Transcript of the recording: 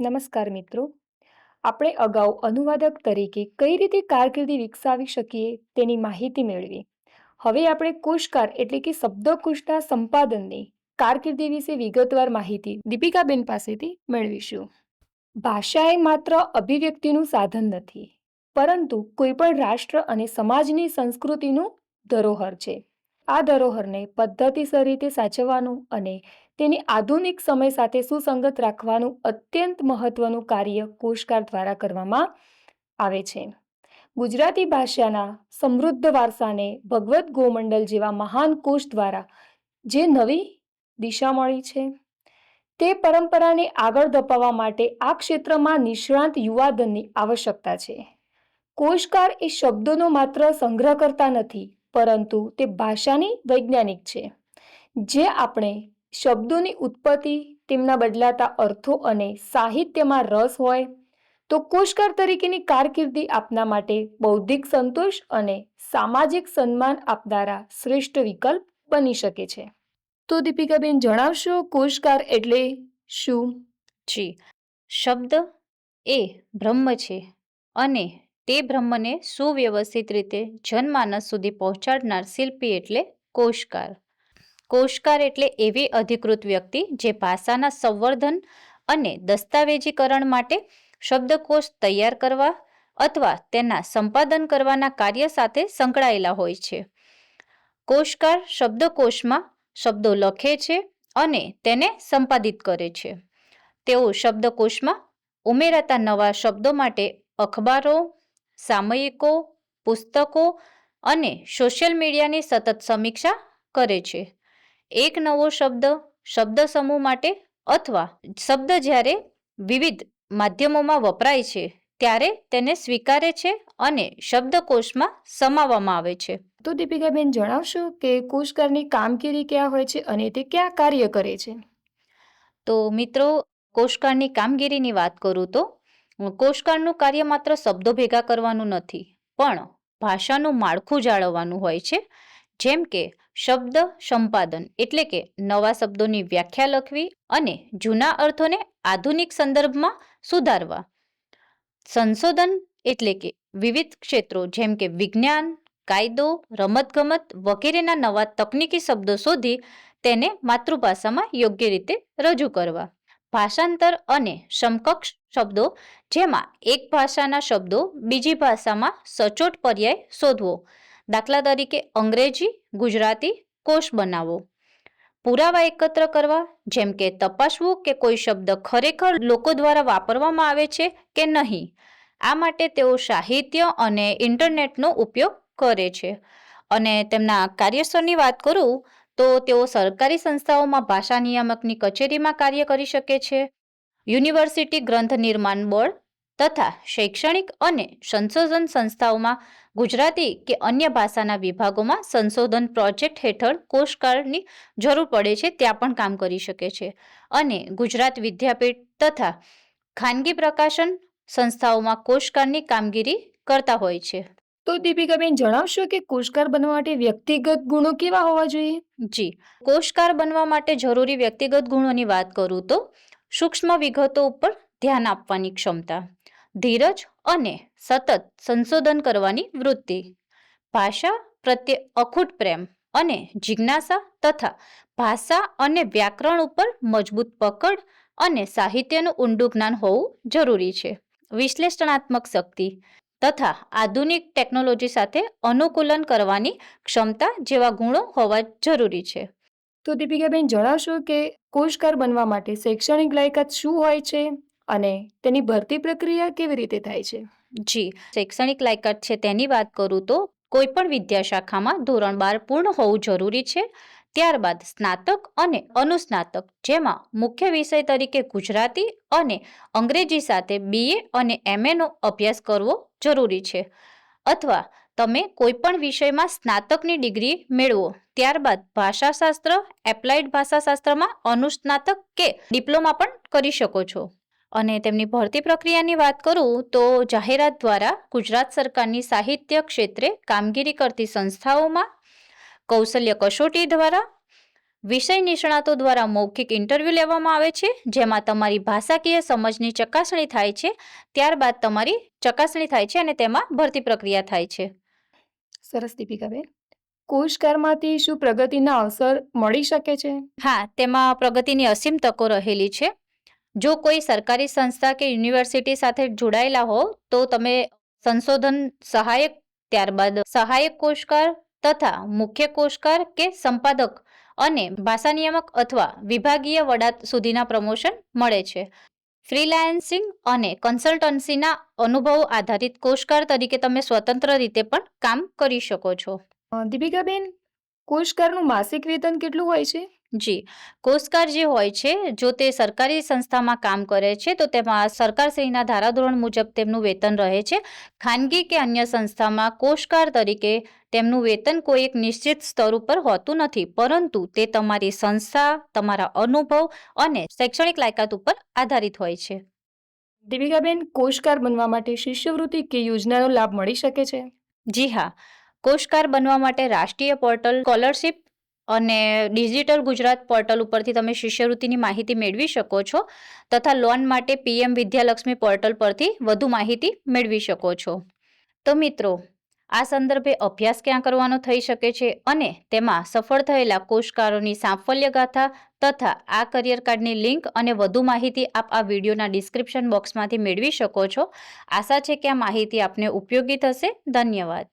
નમસ્કાર મિત્રો. આપણે અગાઉ અનુવાદક તરીકે કઈ રીતે કારકિર્દી વિકસાવી શકીએ તેની માહિતી મેળવી. હવે આપણે કોશકાર એટલે કે શબ્દકોશના સંપાદનની કારકિર્દી વિશે વિગતવાર માહિતી દીપિકાબેન પાસેથી મેળવીશું. ભાષા એ માત્ર અભિવ્યક્તિનું સાધન નથી, પરંતુ કોઈ પણ રાષ્ટ્ર અને સમાજની સંસ્કૃતિનું ધરોહર છે. આ ધરોહરને પદ્ધતિસર રીતે સાચવવાનું અને તેને આધુનિક સમય સાથે સુસંગત રાખવાનું અત્યંત મહત્વનું કાર્ય કોશકાર દ્વારા કરવામાં આવે છે. ગુજરાતી ભાષાના સમૃદ્ધ વારસાને ભગવદ્ ગોમંડલ જેવા મહાન કોશ દ્વારા જે નવી દિશા મળી છે, તે પરંપરાને આગળ ધપાવવા માટે આ ક્ષેત્રમાં નિષ્ણાત યુવાધનની આવશ્યકતા છે. કોશકાર એ શબ્દોનો માત્ર સંગ્રહ કરતા નથી, પરંતુ તે ભાષાની વૈજ્ઞાનિક છે, જે આપણે શબ્દોની ઉત્પત્તિ, તેમના બદલાતા અર્થો અને સાહિત્યમાં રસ હોય તો કોશકાર તરીકેની કારકિર્દી આપના માટે બૌદ્ધિક સંતોષ અને સામાજિક સન્માન આપનારા શ્રેષ્ઠ વિકલ્પ બની શકે છે. તો દીપિકાબેન જણાવશો કોશકાર એટલે શું? જી, શબ્દ એ બ્રહ્મ છે અને તે બ્રહ્મને સુવ્યવસ્થિત રીતે જનમાનસ સુધી પહોંચાડનાર શિલ્પી એટલે કોશકાર. કોશકાર એટલે એવી અધિકૃત વ્યક્તિ જે ભાષાના સંવર્ધન અને દસ્તાવેજીકરણ માટે શબ્દકોશ તૈયાર કરવા અથવા તેના સંપાદન કરવાના કાર્ય સાથે સંકળાયેલા હોય છે. કોશકાર શબ્દકોશમાં શબ્દો લખે છે અને તેને સંપાદિત કરે છે. તેઓ શબ્દકોશમાં ઉમેરાતા નવા શબ્દો માટે અખબારો, સામયિકો, પુસ્તકો અને સોશિયલ મીડિયાની સતત સમીક્ષા કરે છે. એક નવો શબ્દ શબ્દ સમૂહ માટે અથવા શબ્દ જ્યારે વિવિધ માધ્યમોમાં વપરાય છે ત્યારે તેને સ્વીકારે છે અને શબ્દકોશમાં સમાવવામાં આવે છે. તો દીપિકાબેન જણાવશો કે કોશકારની કામગીરી ક્યાં હોય છે અને તે ક્યાં કાર્ય કરે છે? તો મિત્રો, કોશકારની કામગીરીની વાત કરું તો કોશકારનું કાર્ય માત્ર શબ્દો ભેગા કરવાનું નથી, પણ ભાષાનું માળખું જાળવવાનું હોય છે. જેમ કે શબ્દ સંપાદન એટલે કે નવા શબ્દોની વ્યાખ્યા લખવી અને જૂના અર્થોને આધુનિક સંદર્ભમાં સુધારવા. સંશોધન એટલે કે વિવિધ ક્ષેત્રો જેમ કે વિજ્ઞાન, કાયદો, રમતગમત વગેરેના નવા તકનીકી શબ્દો શોધી તેને માતૃભાષામાં યોગ્ય રીતે રજૂ કરવા. ભાષાંતર અને સમકક્ષ શબ્દો જેમાં એક ભાષાના શબ્દો બીજી ભાષામાં સચોટ પર્યાય શોધવો. દાખલા તરીકે અંગ્રેજી, ગુજરાતી કોશ બનાવવો. પુરાવા એકત્ર કરવા જેમ કે તપાસવું કે કોઈ શબ્દ ખરેખર લોકો દ્વારા વાપરવામાં આવે છે કે નહીં. આ માટે તેઓ સાહિત્ય અને ઇન્ટરનેટનો ઉપયોગ કરે છે. અને તેમના કાર્યસ્થળની વાત કરું તો તેઓ સરકારી સંસ્થાઓમાં ભાષા નિયામકની કચેરીમાં કાર્ય કરી શકે છે, યુનિવર્સિટી ગ્રંથ નિર્માણ બોર્ડ તથા શૈક્ષણિક અને સંશોધન સંસ્થાઓમાં ગુજરાતી કે અન્ય ભાષાના વિભાગોમાં સંશોધન પ્રોજેક્ટ હેઠળ કોશકારની જરૂર પડે છે ત્યાં પણ કામ કરી શકે છે. અને ગુજરાત વિદ્યાપીઠ તથા ખાનગી પ્રકાશન સંસ્થાઓમાં કોશકારની કામગીરી કરતા હોય છે. તો દીપિકાબેન જણાવશો કે કોશકાર બનવા માટે વ્યક્તિગત ગુણો કેવા હોવા જોઈએ? જી, કોશકાર બનવા માટે જરૂરી વ્યક્તિગત ગુણોની વાત કરું તો સૂક્ષ્મ વિગતો ઉપર ધ્યાન આપવાની ક્ષમતા, ધીરજ અને સતત સંશોધન કરવાની વૃત્તિ, ભાષા પ્રત્યે અખૂટ પ્રેમ અને જિજ્ઞાસા તથા ભાષા અને વ્યાકરણ ઉપર મજબૂત પકડ અને સાહિત્યનું ઊંડું જ્ઞાન હોવું જરૂરી છે. વિશ્લેષણાત્મક શક્તિ તથા આધુનિક ટેકનોલોજી સાથે અનુકૂલન કરવાની ક્ષમતા જેવા ગુણો હોવા જરૂરી છે. તો દીપિકાબેન જણાવશો કે કોશકાર બનવા માટે શૈક્ષણિક લાયકાત શું હોય છે અને તેની ભરતી પ્રક્રિયા કેવી રીતે થાય છે? જી, શૈક્ષણિક લાયકાત છે તેની વાત કરું તો કોઈ પણ વિદ્યાશાખામાં ધોરણ 12 પૂર્ણ હોવું જરૂરી છે. ત્યારબાદ સ્નાતક અને અનુસ્નાતક જેમાં મુખ્ય વિષય તરીકે ગુજરાતી અને અંગ્રેજી સાથે BA અને MA નો અભ્યાસ કરવો જરૂરી છે. અથવા તમે કોઈ પણ વિષયમાં સ્નાતકની ડિગ્રી મેળવો ત્યારબાદ ભાષાશાસ્ત્ર, એપ્લાઇડ ભાષાશાસ્ત્રમાં અનુસ્નાતક કે ડિપ્લોમા પણ કરી શકો છો. અને તેમની ભરતી પ્રક્રિયાની વાત કરું તો જાહેરાત દ્વારા ગુજરાત સરકારની સાહિત્ય ક્ષેત્રે કામગીરી કરતી સંસ્થાઓમાં, કૌશલ્ય કસોટી દ્વારા, વિષય નિષ્ણાતો દ્વારા મૌખિક ઇન્ટરવ્યૂ લેવામાં આવે છે, જેમાં તમારી ભાષાકીય સમજની ચકાસણી થાય છે. ત્યારબાદ તમારી ચકાસણી થાય છે અને તેમાં ભરતી પ્રક્રિયા થાય છે. સરસ દીપિકાબેન. કોષકારમાંથી શું પ્રગતિના અવસર મળી શકે છે? હા, તેમાં પ્રગતિની અસીમ તકો રહેલી છે. જો કોઈ સરકારી સંસ્થા કે યુનિવર્સિટી સાથે જોડાયેલા હો તો તમે સંશોધન સહાયક, ત્યારબાદ સહાયક કોષકાર તથા મુખ્ય કોષકાર કે સંપાદક અને ભાષા નિયામક અથવા વિભાગીય વડા સુધીના પ્રમોશન મળે છે. ફ્રીલાન્સિંગ અને કન્સલ્ટન્સીના અનુભવો આધારિત કોષકાર તરીકે તમે સ્વતંત્ર રીતે પણ કામ કરી શકો છો. દીપિકાબેન, કોષકારનું માસિક વેતન કેટલું હોય છે? જી, કોષકાર જે હોય છે, જો તે સરકારી સંસ્થામાં કામ કરે છે તો તેમાં સરકારશ્રીના ધારાધોરણ મુજબ તેમનું વેતન રહે છે. ખાનગી કે અન્ય સંસ્થામાં કોષકાર તરીકે તેમનું વેતન કોઈ એક નિશ્ચિત સ્તર ઉપર હોતું નથી, પરંતુ તે તમારી સંસ્થા, તમારા અનુભવ અને શૈક્ષણિક લાયકાત ઉપર આધારિત હોય છે. દીપિકાબેન, કોષકાર બનવા માટે શિષ્યવૃત્તિ કે યોજનાનો લાભ મળી શકે છે? જી હા, કોષકાર બનવા માટે રાષ્ટ્રીય પોર્ટલ સ્કોલરશિપ અને ડિજિટલ ગુજરાત પોર્ટલ ઉપરથી તમે શિષ્યવૃત્તિની માહિતી મેળવી શકો છો તથા લોન માટે પીએમ વિદ્યાલક્ષ્મી પોર્ટલ પરથી વધુ માહિતી મેળવી શકો છો. તો મિત્રો, આ સંદર્ભે અભ્યાસ ક્યાં કરવાનો થઈ શકે છે અને તેમાં સફળ થયેલા કોષકારોની સાફલ્ય ગાથા તથા આ કરિયર કાર્ડની લિંક અને વધુ માહિતી આપ આ વિડીયોના ડિસ્ક્રિપ્શન બોક્સમાંથી મેળવી શકો છો. આશા છે કે આ માહિતી આપને ઉપયોગી થશે. ધન્યવાદ.